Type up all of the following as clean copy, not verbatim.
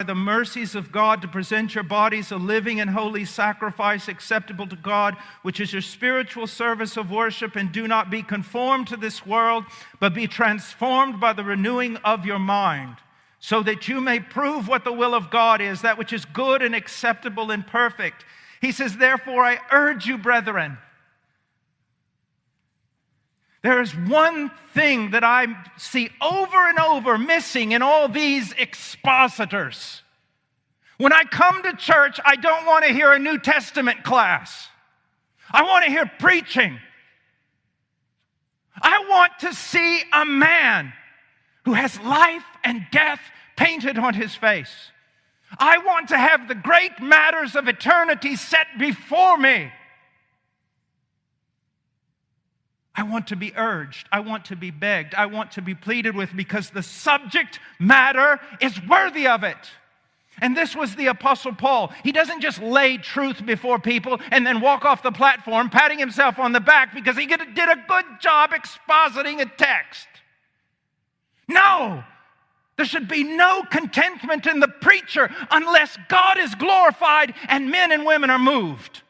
the mercies of God, to present your bodies a living and holy sacrifice acceptable to God, which is your spiritual service of worship. And do not be conformed to this world, but be transformed by the renewing of your mind, so that you may prove what the will of God is, that which is good and acceptable and perfect. He says, therefore, I urge you, brethren. There is one thing that I see over and over missing in all these expositors. When I come to church, I don't want to hear a New Testament class. I want to hear preaching. I want to see a man who has life and death painted on his face. I want to have the great matters of eternity set before me. I want to be urged. I want to be begged. I want to be pleaded with, because the subject matter is worthy of it. And this was the Apostle Paul. He doesn't just lay truth before people and then walk off the platform patting himself on the back because he did a good job expositing a text. No! There should be no contentment in the preacher unless God is glorified and men and women are moved.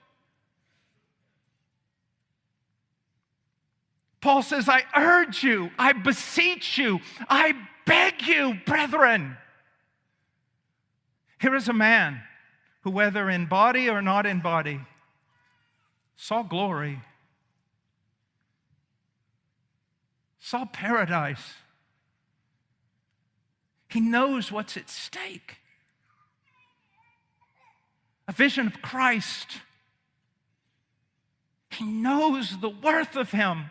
Paul says, I urge you, I beseech you, I beg you, brethren. Here is a man who, whether in body or not in body, saw glory, saw paradise. He knows what's at stake. A vision of Christ. He knows the worth of him.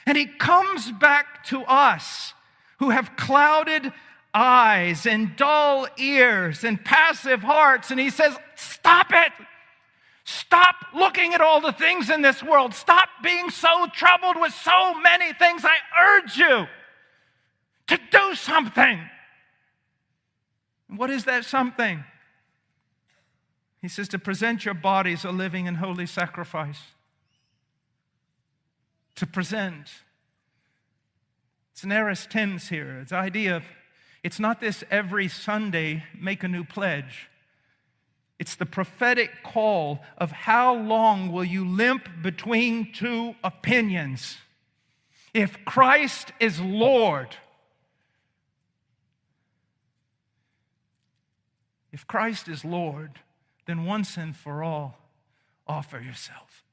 And he comes back to us who have clouded eyes and dull ears and passive hearts, and he says, stop it. Stop looking at all the things in this world. Stop being so troubled with so many things. I urge you to do something. What is that something? He says to present your bodies a living and holy sacrifice. To present. It's an aorist tense here. It's the idea of, it's not this every Sunday make a new pledge. It's the prophetic call of how long will you limp between two opinions? If Christ is Lord, then once and for all, offer yourself.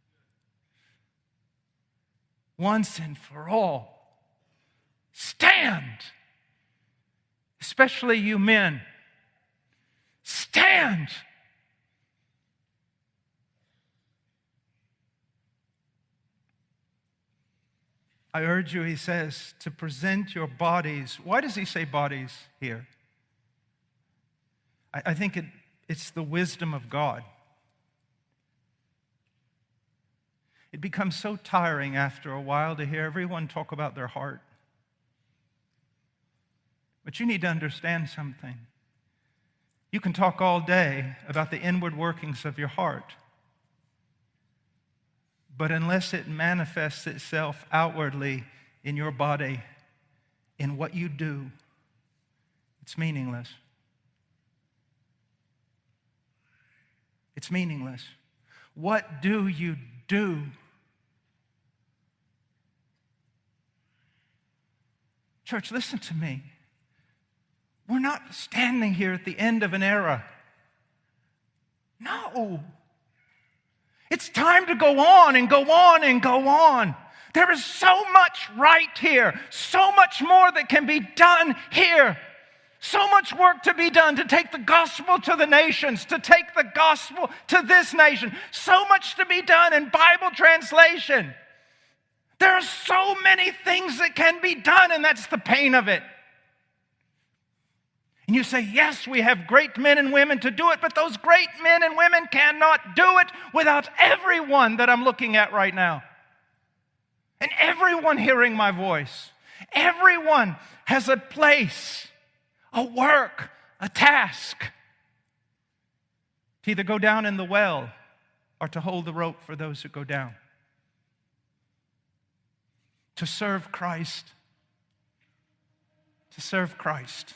Once and for all, stand. Especially you men, stand. I urge you, he says, to present your bodies. Why does he say bodies here? I think it's the wisdom of God. It becomes so tiring after a while to hear everyone talk about their heart. But you need to understand something. You can talk all day about the inward workings of your heart, but unless it manifests itself outwardly in your body, in what you do, it's meaningless. It's meaningless. What do you do? Church, listen to me. We're not standing here at the end of an era. No. It's time to go on and go on and go on. There is so much right here, so much more that can be done here. So much work to be done to take the gospel to the nations, to take the gospel to this nation. So much to be done in Bible translation. There are so many things that can be done, and that's the pain of it. And you say, yes, we have great men and women to do it, but those great men and women cannot do it without everyone that I'm looking at right now. And everyone hearing my voice. Everyone has a place, a work, a task to either go down in the well or to hold the rope for those who go down. To serve Christ. To serve Christ.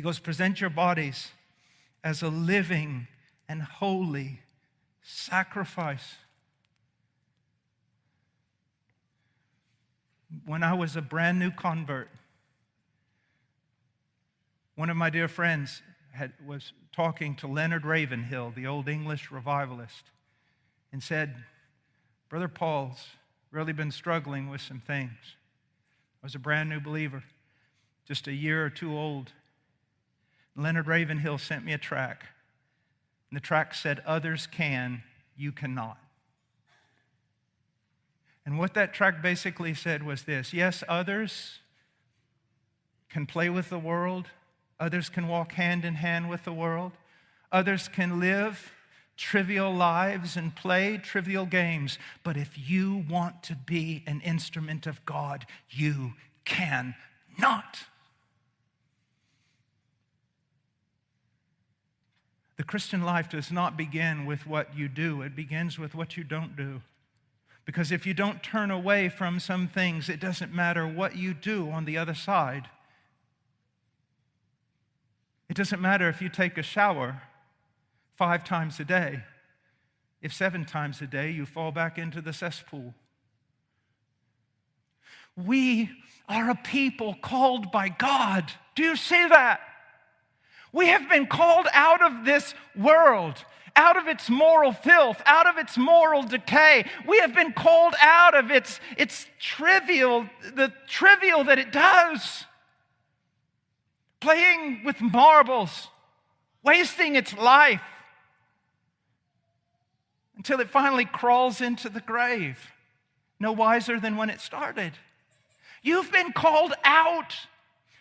He goes, present your bodies as a living and holy sacrifice. When I was a brand new convert, one of my dear friends was talking to Leonard Ravenhill, the old English revivalist, and said, Brother Paul's really been struggling with some things. I was a brand new believer, just a year or two old. Leonard Ravenhill sent me a tract, and the tract said, others can, you cannot. And what that tract basically said was this: yes, others can play with the world, others can walk hand in hand with the world, others can live trivial lives and play trivial games, but if you want to be an instrument of God, you cannot. The Christian life does not begin with what you do. It begins with what you don't do. Because if you don't turn away from some things, it doesn't matter what you do on the other side. It doesn't matter if you take a shower 5 times a day, if 7 times a day you fall back into the cesspool. We are a people called by God. Do you see that? We have been called out of this world, out of its moral filth, out of its moral decay. We have been called out of its trivial, the trivial that it does. Playing with marbles, wasting its life until it finally crawls into the grave, no wiser than when it started. You've been called out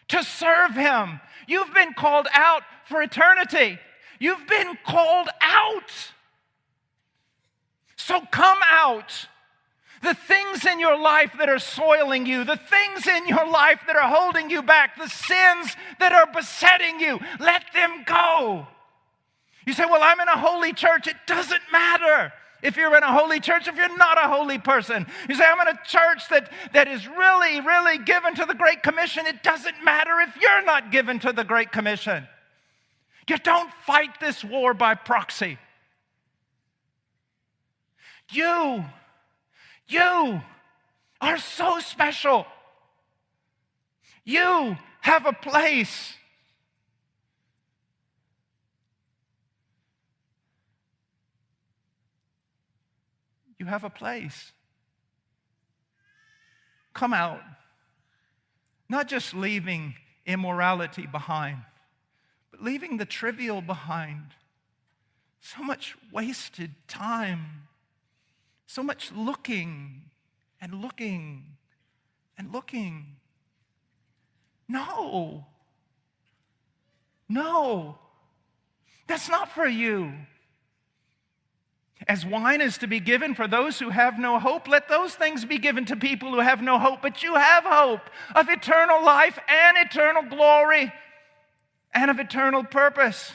to serve Him. You've been called out for eternity. You've been called out. So come out. The things in your life that are soiling you, the things in your life that are holding you back, the sins that are besetting you, let them go. You say, well, I'm in a holy church. It doesn't matter if you're in a holy church, if you're not a holy person. You say, I'm in a church that is really, really given to the Great Commission. It doesn't matter if you're not given to the Great Commission. You don't fight this war by proxy. You are so special. You have a place. You have a place. Come out. Not just leaving immorality behind, but leaving the trivial behind. So much wasted time. So much looking and looking and looking. No. That's not for you. As wine is to be given for those who have no hope, let those things be given to people who have no hope. But you have hope of eternal life and eternal glory and of eternal purpose.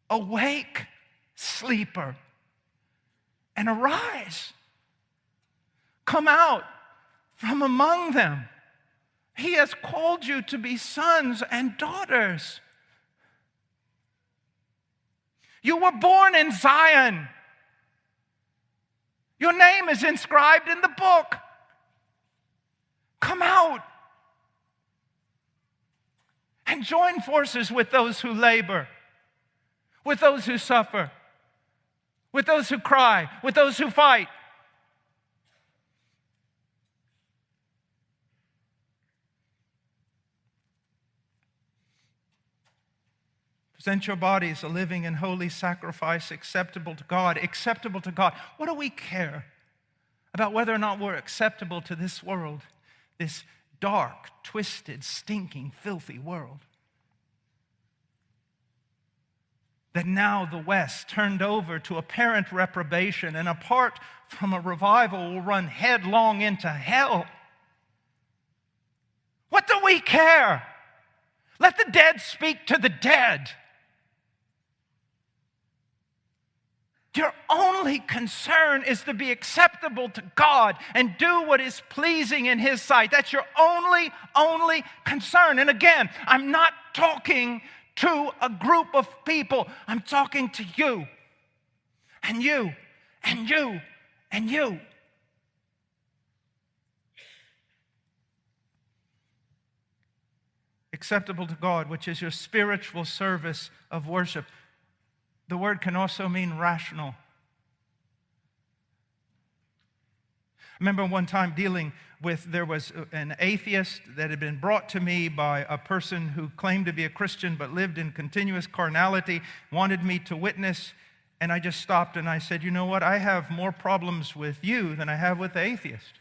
Awake, sleeper, and arise. Come out from among them. He has called you to be sons and daughters. You were born in Zion. Your name is inscribed in the book. Come out and join forces with those who labor, with those who suffer, with those who cry, with those who fight. Present your bodies a living and holy sacrifice acceptable to God. Acceptable to God. What do we care about whether or not we're acceptable to this world, this dark, twisted, stinking, filthy world? That now the West, turned over to apparent reprobation and apart from a revival, will run headlong into hell. What do we care? Let the dead speak to the dead. Your only concern is to be acceptable to God and do what is pleasing in His sight. That's your only concern. And again, I'm not talking to a group of people. I'm talking to you and you and you and you. Acceptable to God, which is your spiritual service of worship. The word can also mean rational. I remember one time dealing with, there was an atheist that had been brought to me by a person who claimed to be a Christian but lived in continuous carnality, wanted me to witness, and I just stopped and I said, you know what, I have more problems with you than I have with the atheist.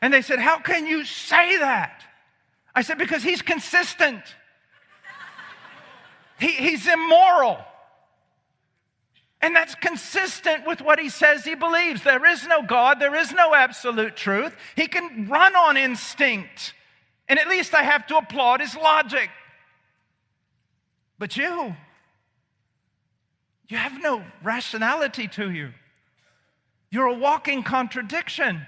And they said, how can you say that? I said, because he's consistent. He's immoral. And that's consistent with what he says he believes. There is no God. There is no absolute truth. He can run on instinct. And at least I have to applaud his logic. But you have no rationality to you. You're a walking contradiction.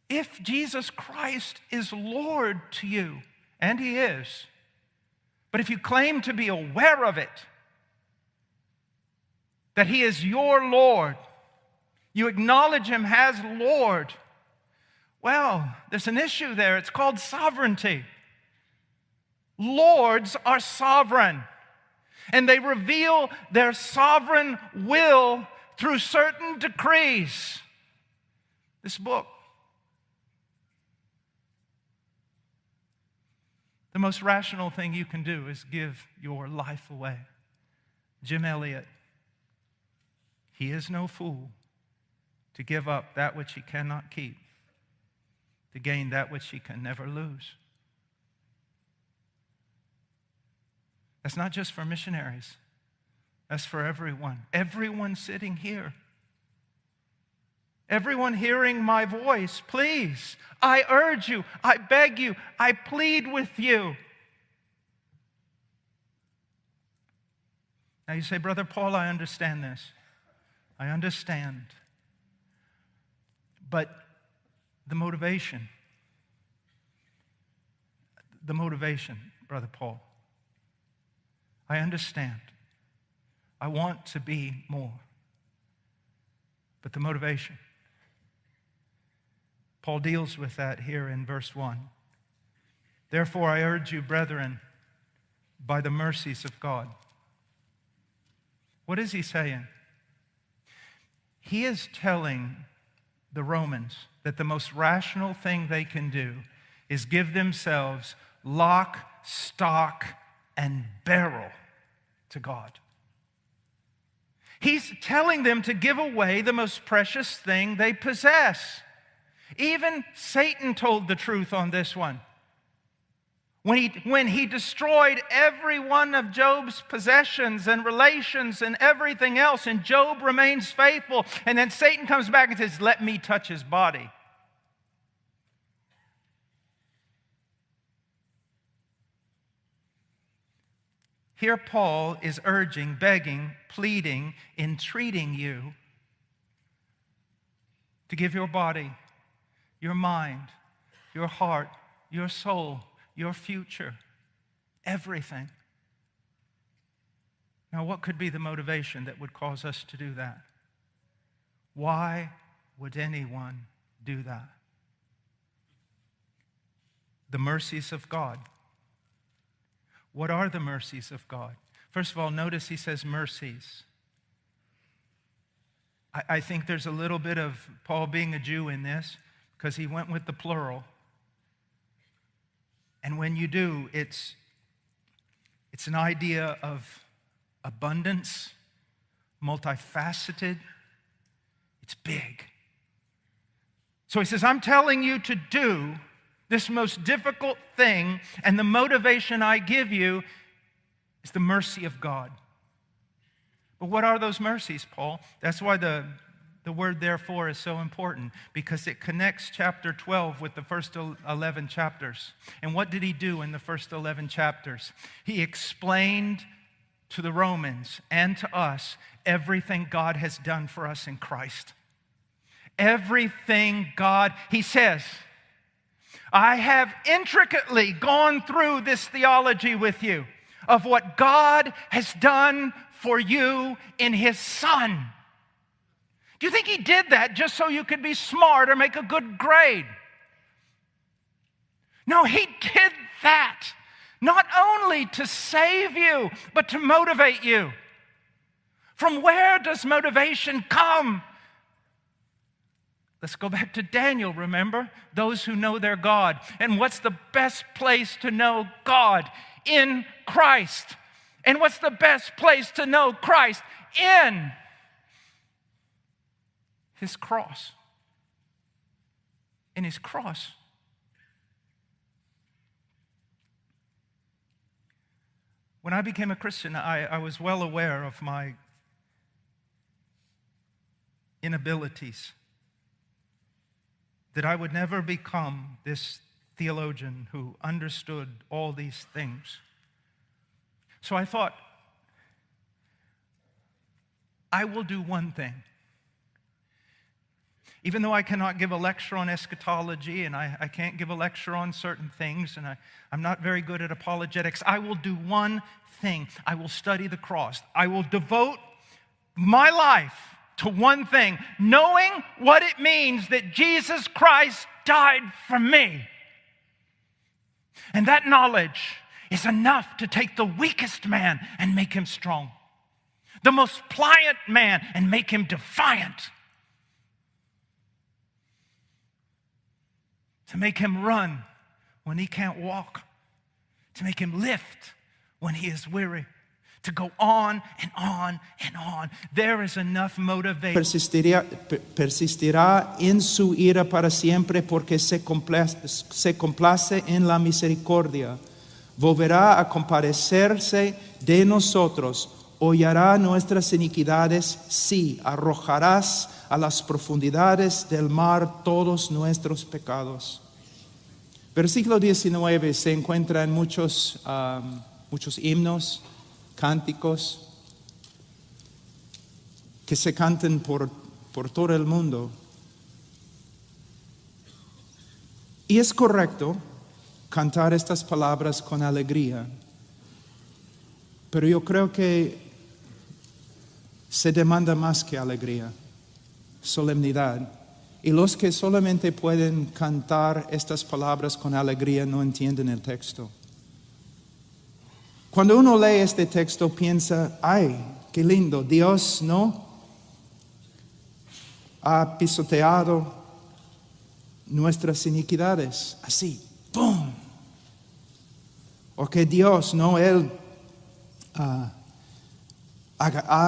If Jesus Christ is Lord to you, and He is, but if you claim to be aware of it, that He is your Lord, you acknowledge Him as Lord, well, there's an issue there. It's called sovereignty. Lords are sovereign, and they reveal their sovereign will through certain decrees. This book, the most rational thing you can do is give your life away. Jim Elliot, he is no fool to give up that which he cannot keep, to gain that which he can never lose. That's not just for missionaries. That's for everyone. Everyone sitting here. Everyone hearing my voice, please, I urge you, I beg you, I plead with you. Now you say, Brother Paul, I understand this. I understand. But the motivation, Brother Paul, I understand. I want to be more. But the motivation, Paul deals with that here in verse 1. Therefore, I urge you, brethren, by the mercies of God. What is he saying? He is telling the Romans that the most rational thing they can do is give themselves lock, stock, and barrel to God. He's telling them to give away the most precious thing they possess. Even Satan told the truth on this one. When he destroyed every one of Job's possessions and relations and everything else, and Job remains faithful, and then Satan comes back and says, let me touch his body. Here Paul is urging, begging, pleading, entreating you to give your body, your mind, your heart, your soul, your future, everything. Now, what could be the motivation that would cause us to do that? Why would anyone do that? The mercies of God. What are the mercies of God? First of all, notice he says mercies. I think there's a little bit of Paul being a Jew in this, because he went with the plural. And when you do, it's an idea of abundance, multifaceted. It's big. So he says, I'm telling you to do this most difficult thing, and the motivation I give you is the mercy of God. But what are those mercies, Paul? That's why the The word therefore is so important because it connects chapter 12 with the first 11 chapters. And what did he do in the first 11 chapters? He explained to the Romans and to us everything God has done for us in Christ. Everything God, he says, I have intricately gone through this theology with you of what God has done for you in his Son. Do you think he did that just so you could be smart or make a good grade? No, he did that not only to save you, but to motivate you. From where does motivation come? Let's go back to Daniel, remember? Those who know their God. And what's the best place to know God? In Christ. And what's the best place to know Christ? In his cross. In his cross. When I became a Christian, I was well aware of my inabilities. That I would never become this theologian who understood all these things. So I thought, I will do one thing. Even though I cannot give a lecture on eschatology and I can't give a lecture on certain things and I'm not very good at apologetics, I will do one thing. I will study the cross. I will devote my life to one thing, knowing what it means that Jesus Christ died for me. And that knowledge is enough to take the weakest man and make him strong. The most pliant man and make him defiant. To make him run when he can't walk. To make him lift when he is weary. To go on and on and on. There is enough motivation. Persistirá en su ira para siempre porque se complace en la misericordia. Volverá a compadecerse de nosotros. Hollará nuestras iniquidades, sí, arrojarás a las profundidades del mar todos nuestros pecados. Versículo 19 se encuentra en muchos himnos, cánticos que se cantan por todo el mundo. Y es correcto cantar estas palabras con alegría, pero yo creo que se demanda más que alegría, solemnidad. Y los que solamente pueden cantar estas palabras con alegría no entienden el texto. Cuando uno lee este texto piensa, ay, qué lindo, Dios no ha pisoteado nuestras iniquidades, así, ¡pum! O que Dios no, Él ha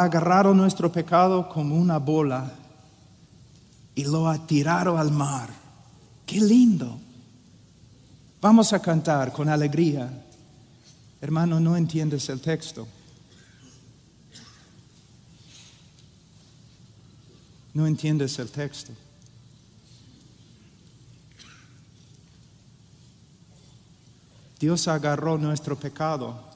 agarrado nuestro pecado como una bola y lo ha tirado al mar. ¡Qué lindo! Vamos a cantar con alegría. Hermano, no entiendes el texto. No entiendes el texto. Dios agarró nuestro pecado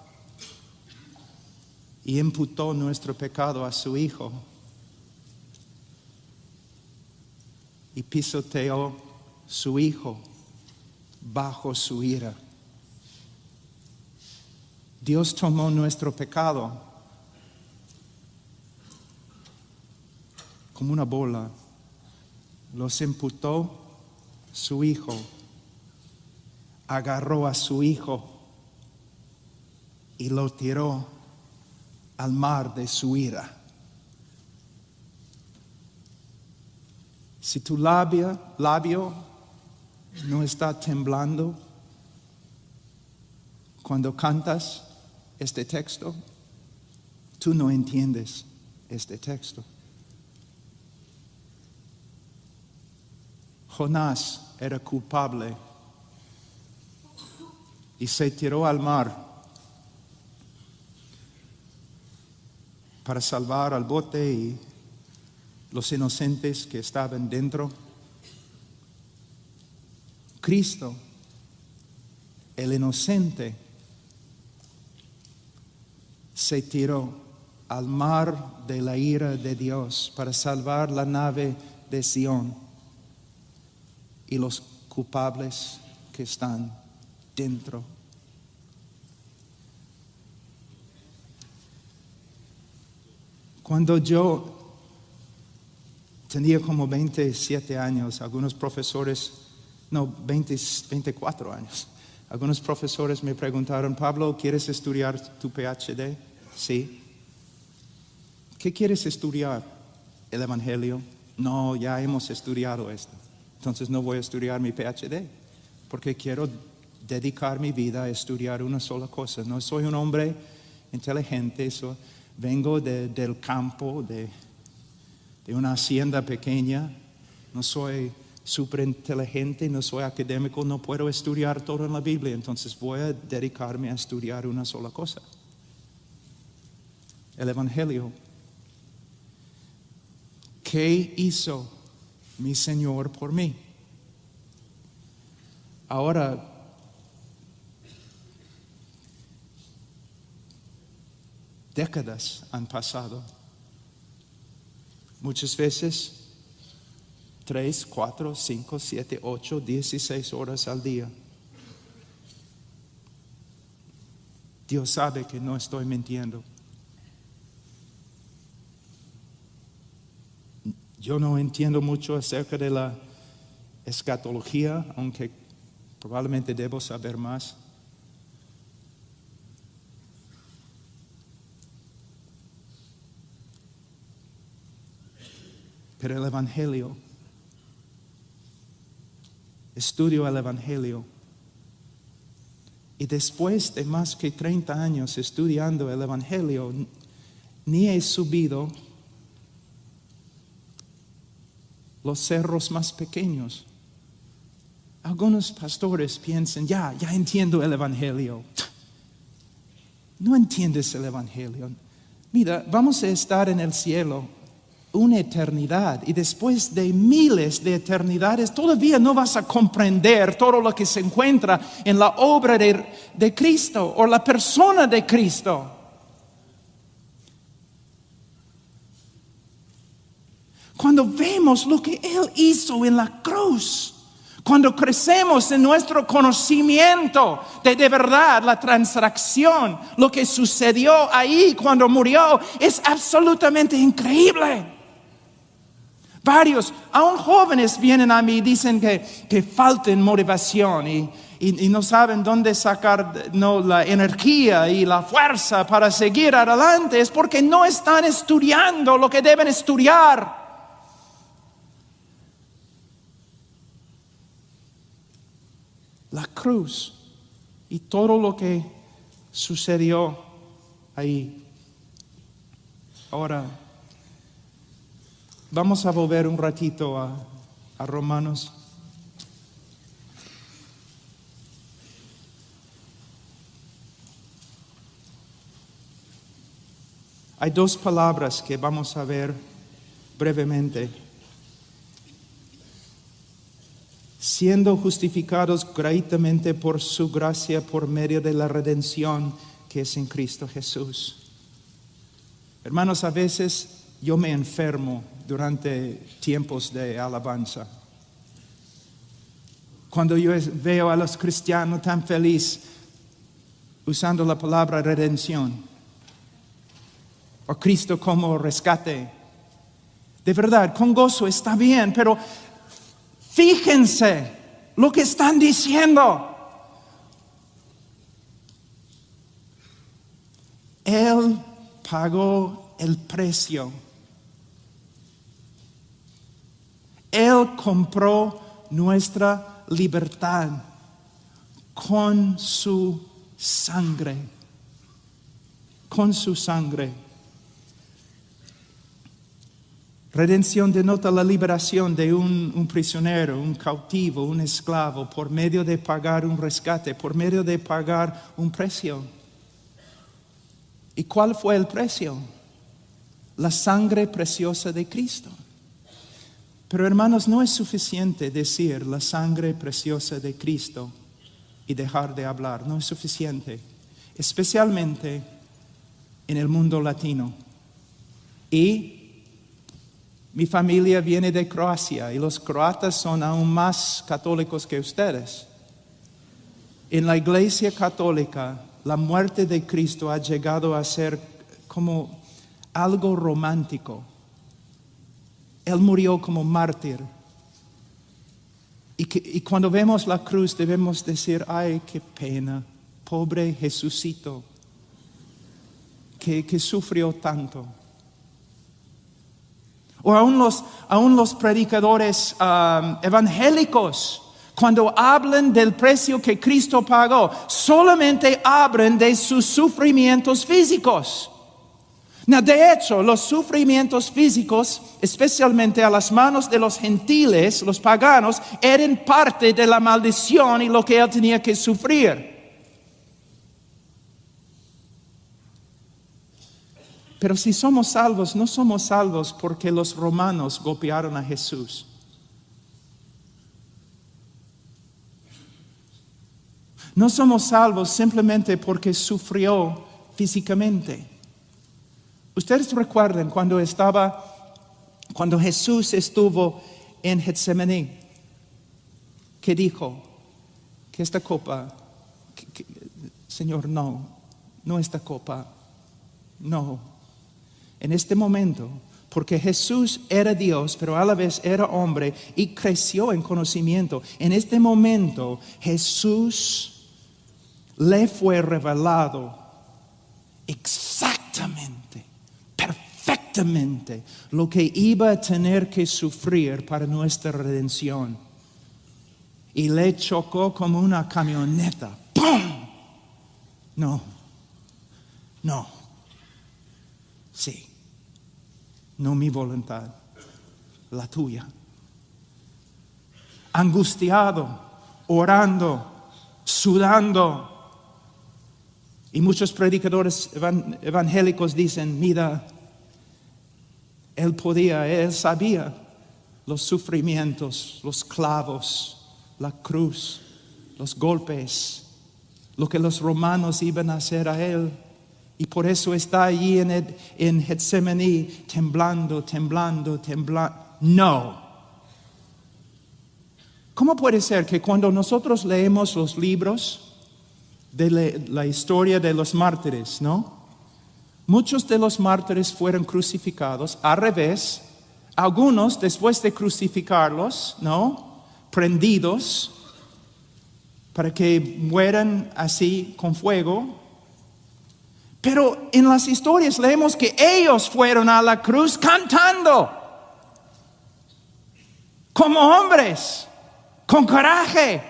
y imputó nuestro pecado a su Hijo y pisoteó su Hijo bajo su ira. Dios tomó nuestro pecado como una bola, los imputó su Hijo, agarró a su Hijo y lo tiró al mar de su ira. Si tu labio no está temblando cuando cantas este texto, tú no entiendes este texto. Jonás era culpable y se tiró al mar para salvar al bote y los inocentes que estaban dentro. Cristo, el inocente, se tiró al mar de la ira de Dios para salvar la nave de Sión y los culpables que están dentro. Cuando yo tenía como 27 años, algunos profesores, 24 años, algunos profesores me preguntaron: Pablo, ¿quieres estudiar tu PhD? Sí. ¿Qué quieres estudiar? ¿El Evangelio? No, ya hemos estudiado esto. Entonces no voy a estudiar mi PhD, porque quiero dedicar mi vida a estudiar una sola cosa. No soy un hombre inteligente, vengo del campo, de una hacienda pequeña. No soy súper inteligente, no soy académico, no puedo estudiar todo en la Biblia. Entonces voy a dedicarme a estudiar una sola cosa: el Evangelio. ¿Qué hizo mi Señor por mí? Ahora, décadas han pasado. Muchas veces 3, 4, 5, 7, 8, 16 horas al día. Dios sabe que no estoy mintiendo. Yo no entiendo mucho acerca de la escatología, aunque probablemente debo saber más. Pero el Evangelio, estudio el Evangelio, y después de más que 30 años estudiando el Evangelio, ni he subido los cerros más pequeños. Algunos pastores piensan: ya entiendo el Evangelio. No entiendes el Evangelio. Mira, vamos a estar en el cielo una eternidad, y después de miles de eternidades todavía no vas a comprender todo lo que se encuentra en la obra de Cristo o la persona de Cristo. Cuando vemos lo que Él hizo en la cruz, cuando crecemos en nuestro conocimiento de verdad, la transacción, lo que sucedió ahí cuando murió, es absolutamente increíble. Varios, aún jóvenes, vienen a mí y dicen que falta motivación y no saben dónde sacar la energía y la fuerza para seguir adelante. Es porque no están estudiando lo que deben estudiar. La cruz y todo lo que sucedió ahí. Ahora, vamos a volver un ratito a Romanos. Hay dos palabras que vamos a ver brevemente. Siendo justificados gratuitamente por su gracia por medio de la redención que es en Cristo Jesús. Hermanos, a veces yo me enfermo durante tiempos de alabanza. Cuando yo veo a los cristianos tan felices usando la palabra redención o Cristo como rescate, de verdad, con gozo está bien, pero fíjense lo que están diciendo. Él pagó el precio. Él compró nuestra libertad con su sangre. Con su sangre. Redención denota la liberación de un prisionero, un cautivo, un esclavo, por medio de pagar un rescate, por medio de pagar un precio. ¿Y cuál fue el precio? La sangre preciosa de Cristo. Pero hermanos, no es suficiente decir la sangre preciosa de Cristo y dejar de hablar. No es suficiente, especialmente en el mundo latino. Y mi familia viene de Croacia y los croatas son aún más católicos que ustedes. En la Iglesia Católica, la muerte de Cristo ha llegado a ser como algo romántico. Él murió como mártir. Y cuando vemos la cruz debemos decir, ay, qué pena, pobre Jesucito, que sufrió tanto. O aún los predicadores evangélicos, cuando hablan del precio que Cristo pagó, solamente hablan de sus sufrimientos físicos. No, de hecho, los sufrimientos físicos, especialmente a las manos de los gentiles, los paganos, eran parte de la maldición y lo que él tenía que sufrir. Pero si somos salvos, no somos salvos porque los romanos golpearon a Jesús. No somos salvos simplemente porque sufrió físicamente. Ustedes recuerdan cuando Jesús estuvo en Getsemaní, que dijo que esta copa, Señor, no esta copa, no. En este momento, porque Jesús era Dios, pero a la vez era hombre y creció en conocimiento. En este momento, Jesús le fue revelado exactamente, perfectamente, lo que iba a tener que sufrir para nuestra redención. Y le chocó como una camioneta. ¡Pum! No. Sí. No mi voluntad, la tuya. Angustiado, orando, sudando. Y muchos predicadores evangélicos dicen, mira, él sabía los sufrimientos, los clavos, la cruz, los golpes, lo que los romanos iban a hacer a él. Y por eso está allí en Getsemaní, temblando. No. ¿Cómo puede ser que cuando nosotros leemos los libros de la historia de los mártires, ¿no? Muchos de los mártires fueron crucificados, al revés, algunos después de crucificarlos, ¿no? Prendidos para que mueran así con fuego. Pero en las historias leemos que ellos fueron a la cruz cantando, como hombres, con coraje,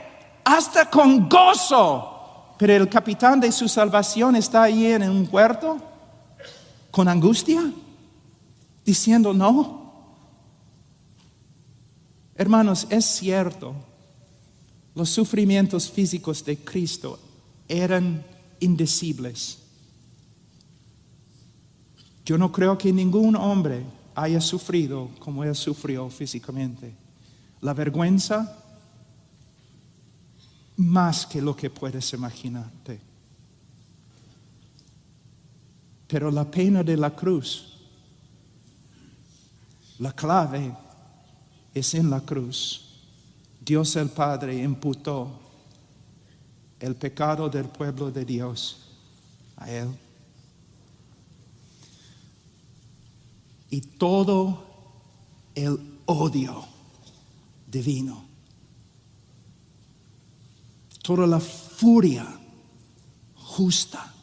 hasta con gozo. Pero el capitán de su salvación está ahí en un huerto, con angustia, diciendo no. Hermanos, es cierto, los sufrimientos físicos de Cristo eran indecibles. Yo no creo que ningún hombre haya sufrido como él sufrió físicamente. La vergüenza, más que lo que puedes imaginarte. Pero la pena de la cruz, la clave es en la cruz. Dios el Padre imputó el pecado del pueblo de Dios a él. Y todo el odio divino, toda la furia justa,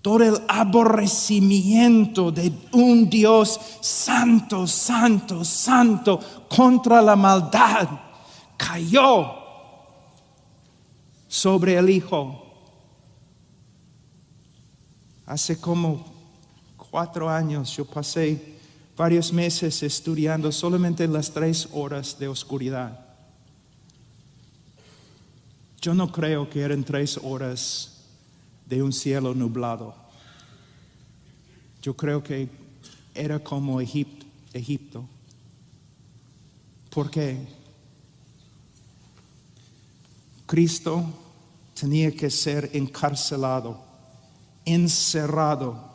todo el aborrecimiento de un Dios santo contra la maldad cayó sobre el Hijo. Hace como 4 años yo pasé varios meses estudiando solamente las 3 horas de oscuridad. Yo no creo que eran 3 horas de un cielo nublado. Yo creo que era como Egipto, Egipto. Porque Cristo tenía que ser encarcelado, encerrado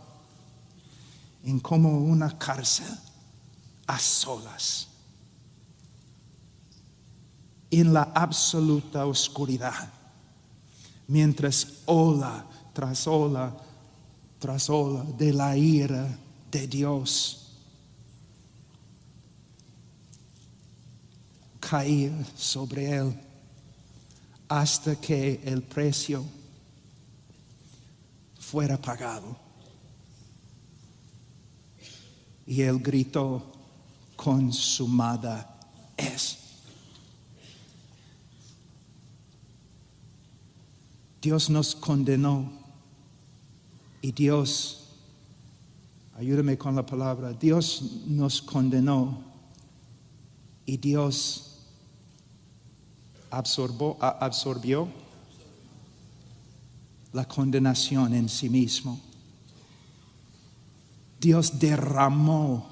en como una cárcel a solas, en la absoluta oscuridad, mientras ola tras ola tras ola de la ira de Dios caía sobre él, hasta que el precio fuera pagado. Y él gritó: consumada es. Dios nos condenó y Dios, ayúdame con la palabra, Dios nos condenó y Dios absorbió la condenación en sí mismo. Dios derramó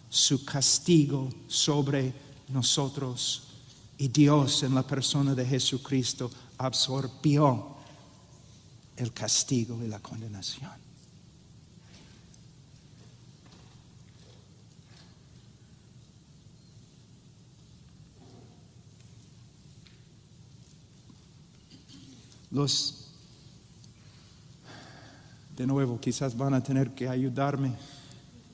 su castigo sobre nosotros y Dios, en la persona de Jesucristo, absorbió el castigo y la condenación. De nuevo, quizás van a tener que ayudarme.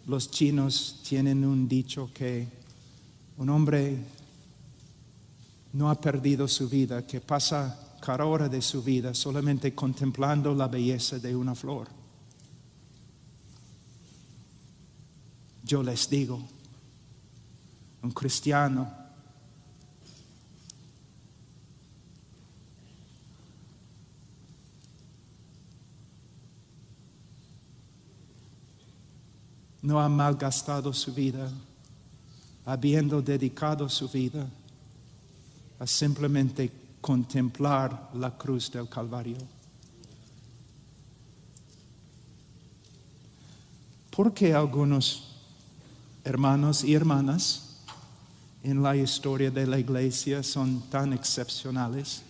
Los chinos tienen un dicho que un hombre no ha perdido su vida, que pasa cada hora de su vida solamente contemplando la belleza de una flor. Yo les digo, un cristiano no ha malgastado su vida, habiendo dedicado su vida a simplemente contemplar la cruz del Calvario. ¿Por qué algunos hermanos y hermanas en la historia de la iglesia son tan excepcionales?